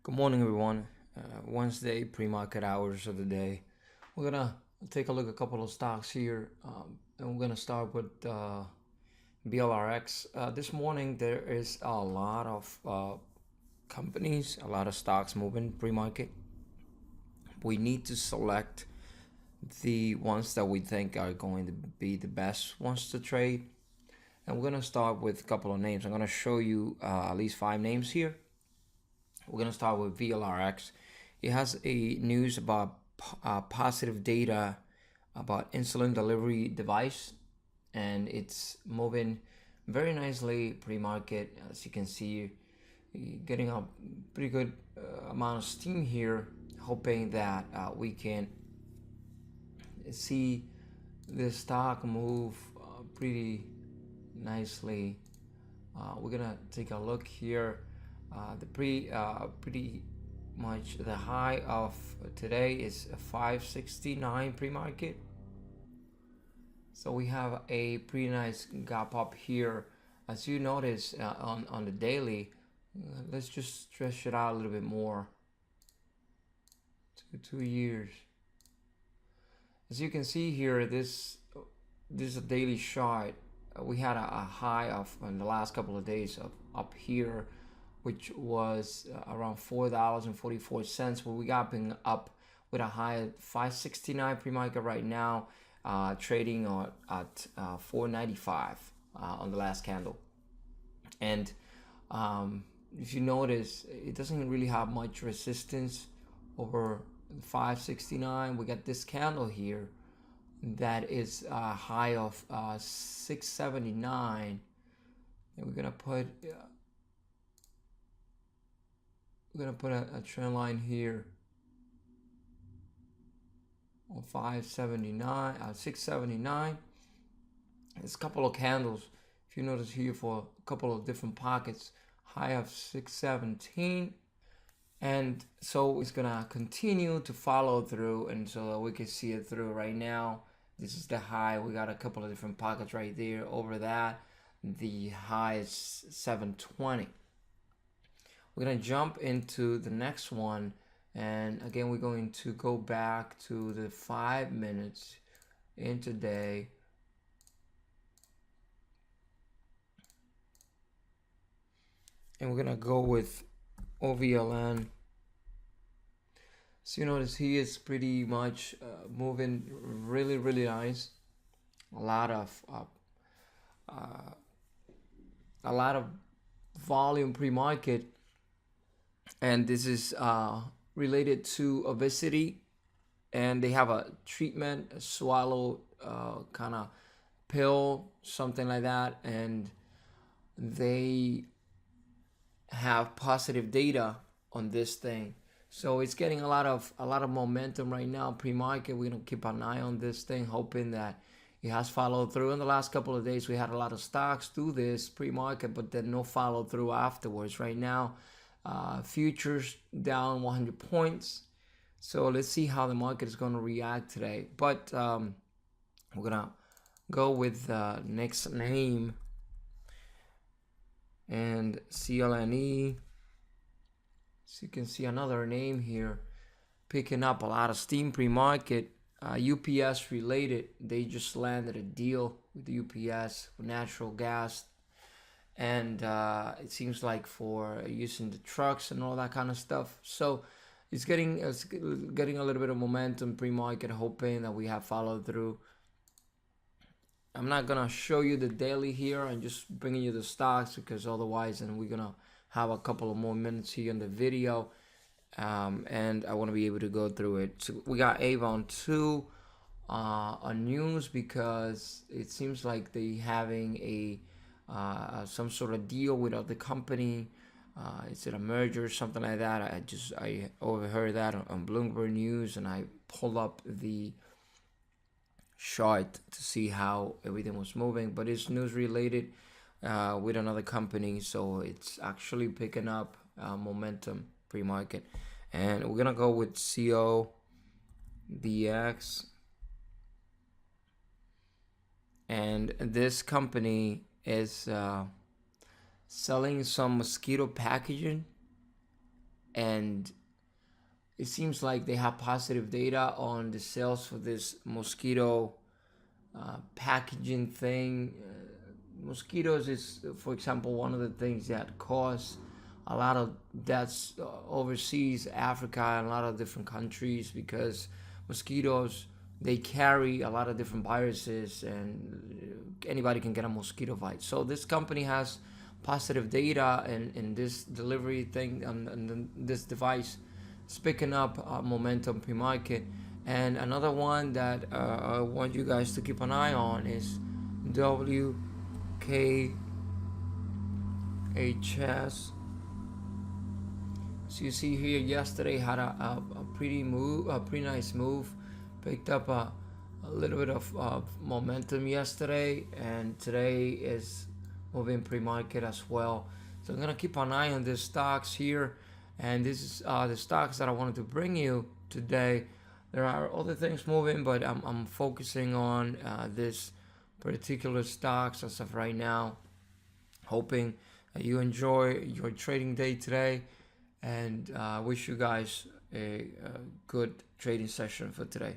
Good morning, everyone. Wednesday, pre-market hours of the day. We're gonna take a look at a couple of stocks here, and we're gonna start with VLRX. This morning, there is a lot of companies, a lot of stocks moving pre-market. We need to select the ones that we think are going to be the best ones to trade. And we're gonna start with a couple of names. I'm gonna show you at least 5 names here. We're gonna start with VLRX. It has a news about positive data about insulin delivery device, and it's moving very nicely pre-market. As you can see, getting a pretty good amount of steam here, hoping that we can see the stock move pretty nicely. We're gonna take a look here. Pretty much the high of today is 569 pre-market. So we have a pretty nice gap up here. As you notice on the daily, let's just stretch it out a little bit more to 2 years. As you can see here, this is a daily chart. We had a high of in the last couple of days of up here, which was around $4.44, where we got been up with a high of 569 pre-market right now, trading at 495 on the last candle. And if you notice, it doesn't really have much resistance over 569. We got this candle here that is a high of 679, and we're gonna put a trend line here on 579, 679. There's a couple of candles, if you notice here, for a couple of different pockets, high of 617. And so it's gonna continue to follow through, and so that we can see it through. Right now, this is the high. We got a couple of different pockets right there. Over that, the high is 720. We're gonna jump into the next one, and again we're going to go back to the 5 minutes intraday. And we're gonna go with OBLN. So you notice he is pretty much moving really nice. A lot of volume pre-market, and this is related to obesity, and they have a treatment, a swallow kind of pill, something like that, and they have positive data on this thing. So it's getting a lot of momentum right now pre-market. We're gonna keep an eye on this thing, hoping that it has followed through. In the last couple of days, we had a lot of stocks do this pre-market, but then no follow through afterwards. Right now, futures down 100 points. So let's see how the market is going to react today. But we're going to go with the next name, and CLNE. So you can see another name here picking up a lot of steam pre-market. UPS related. They just landed a deal with the UPS for natural gas, and it seems like for using the trucks and all that kind of stuff. So it's getting a little bit of momentum pre-market, hoping that we have followed through. I'm not gonna show you the daily here. I'm just bringing you the stocks, because otherwise, and we're gonna have a couple of more minutes here in the video, and I want to be able to go through it. So we got Avon 2 on news, because it seems like they having a some sort of deal with the company. Is it a merger or something like that? I overheard that on Bloomberg News, and I pulled up the chart to see how everything was moving. But it's news related with another company, so it's actually picking up momentum pre-market. And we're gonna go with CODX, and this company is selling some mosquito packaging, and it seems like they have positive data on the sales for this mosquito packaging thing. Mosquitoes is, for example, one of the things that cause a lot of deaths overseas, Africa, and a lot of different countries, because mosquitoes, they carry a lot of different viruses, and anybody can get a mosquito bite. So this company has positive data, and this delivery thing, and this device is picking up momentum pre-market. And another one that I want you guys to keep an eye on is WKHS. So you see here, yesterday had a pretty nice move, picked up a little bit of momentum yesterday, and today is moving pre-market as well. So I'm gonna keep an eye on these stocks here, and this is the stocks that I wanted to bring you today. There are other things moving, but I'm focusing on this particular stocks as of right now. Hoping that you enjoy your trading day today, and wish you guys a good trading session for today.